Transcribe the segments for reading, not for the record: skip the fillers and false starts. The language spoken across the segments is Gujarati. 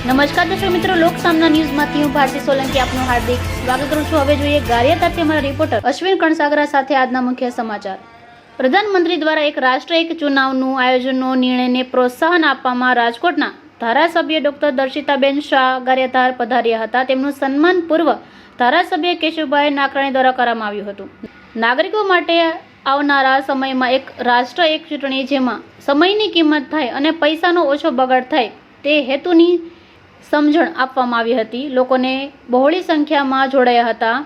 નમસ્કાર દર્શક મિત્રો, લોક સામના ન્યૂઝમાંથી હું ભારતી સોલંકી આપનું હાર્દિક સ્વાગત કરું છું। હવે જોઈએ ગારિયાધારથી અમારા રિપોર્ટર અશ્વિન કણસાગરા સાથે આજના મુખ્ય સમાચાર। પ્રધાનમંત્રી દ્વારા એક રાષ્ટ્ર એક ચુનાવનું આયોજનનો નિર્ણયને પ્રોત્સાહન આપવામાં રાજકોટના ધારાસભ્ય ડોક્ટર દર્શિતાબેન શાહ ગારિયાધાર પધાર્યા હતા। તેમનું સન્માન પૂર્વ ધારાસભ્ય કેશુભાઈ નાકરાણી દ્વારા કરવામાં આવ્યું હતું। નાગરિકો માટે આવનારા સમયમાં એક રાષ્ટ્ર એક ચૂંટણી જેમાં સમયની કિંમત થાય અને પૈસાનો ઓછો બગાડ થાય તે હેતુની સમજણ આપવામાં આવી હતી। લોકોને બહોળી સંખ્યામાં જોડાયા હતા।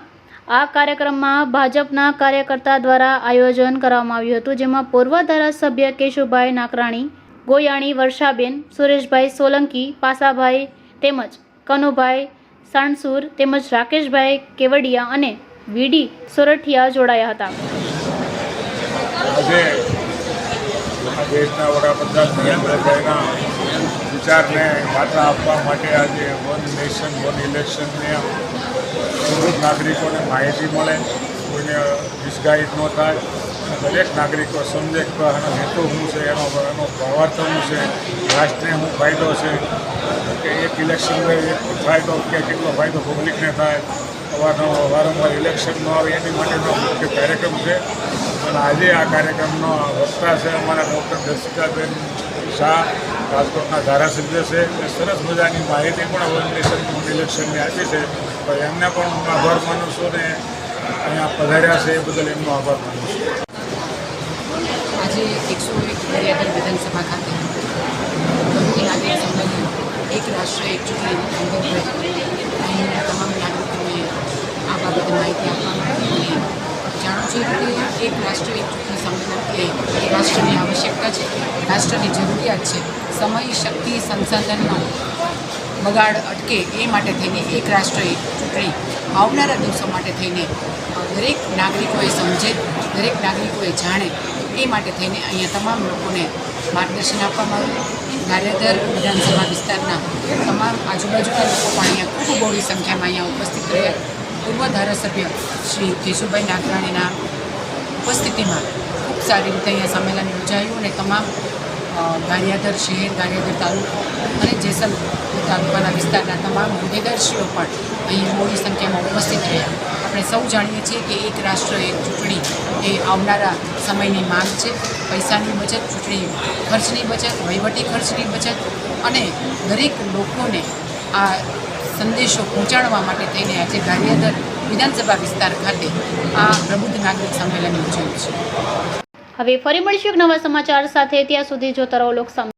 આ કાર્યક્રમમાં ભાજપના કાર્યકર્તા દ્વારા આયોજન કરવામાં આવ્યું હતું, જેમાં પૂર્વ ધારાસભ્ય કેશુભાઈ નાકરાણી, ગોયાણી વર્ષાબેન, સુરેશભાઈ સોલંકી, પાસાભાઈ તેમજ કનુભાઈ સાણસુર તેમજ રાકેશભાઈ કેવડિયા અને વીડી સોરઠિયા જોડાયા હતા। દેશના વડાપ્રધાન નરેન્દ્રભાઈના વિચારને વાચા આપવા માટે આજે વન નેશન વન ઇલેક્શનને દરેક નાગરિકોને માહિતી મળે, કોઈને મિસગાઈડ ન થાય અને દરેક નાગરિકો સમજે કે આનો હેતુ શું છે, એનો ભાવાર્થ શું છે, રાષ્ટ્રને શું ફાયદો છે, કે એક ઇલેક્શન ફાયદો કે કેટલો ફાયદો પબ્લિકને થાય, વારંવાર ઇલેક્શન ન આવે એની માટેનો મુખ્ય કાર્યક્રમ છે। અને આજે આ કાર્યક્રમનો વક્તા છે અમારા ડૉક્ટર દર્શિતાબેન શાહ, રાજકોટના ધારાસભ્ય છે। એ સરસ મજાની માહિતી પણ વન નેશન વન ઇલેક્શનની આપી છે, તો એમને પણ હું આભાર માનું છું ને અહીંયા પધાર્યા છે એ બદલ એમનો આભાર માનું છું। આજે 101 ગારિયાધાર વિધાનસભા ખાતે બહુથી નાગરિક સંમેલન એક રાષ્ટ્ર એક ચૂંટણી અંતર્ગત અહીંના તમામ નાગરિકોને આ બાબતે માહિતી આપવામાં આવી અને જાણો છો કે એક રાષ્ટ્ર એક ચૂંટણી સંમેલન એ રાષ્ટ્રની આવશ્યકતા છે, રાષ્ટ્રની જરૂરિયાત છે। સમય, શક્તિ, સંસાધનનો બગાડ અટકે એ માટે થઈને એક રાષ્ટ્ર એક ચૂંટણી આવનારા દિવસો માટે થઈને દરેક નાગરિકોએ સમજે, દરેક નાગરિકોએ જાણે એ માટે થઈને અહીંયા તમામ લોકોને માર્ગદર્શન આપવામાં આવ્યું। ગારિયાધાર વિધાનસભા વિસ્તારના તમામ આજુબાજુના લોકો પણ અહીંયા ખૂબ બહોળી સંખ્યામાં અહીંયા ઉપસ્થિત રહ્યા। પૂર્વ ધારાસભ્ય શ્રી કેશુભાઈ નાકરાણીના ઉપસ્થિતિમાં ખૂબ સારી રીતે અહીંયા સંમેલન યોજાયું અને તમામ ગારિયાધાર શહેર, ગારિયાધાર તાલુકો અને જેસલ તાલુકાના વિસ્તારના તમામ હોદ્દેદારશ્રીઓ પણ અહીં મોટી સંખ્યામાં ઉપસ્થિત રહ્યા। આપણે સૌ જાણીએ છીએ કે એક રાષ્ટ્ર એક ચૂંટણી એ આવનારા સમયની માંગ છે। પૈસાની બચત, ચૂંટણી ખર્ચની બચત, વહીવટી ખર્ચની બચત અને દરેક લોકોને આ સંદેશો પહોંચાડવા માટે થઈને આજે ગારિયાધાર વિધાનસભા વિસ્તાર ખાતે આ પ્રબુદ્ધ નાગરિક સંમેલન યોજાયું છે। હવે ફરી મળીશું એક નવા સમાચાર સાથે। ત્યાં સુધી જોતા રહો લોક સામના।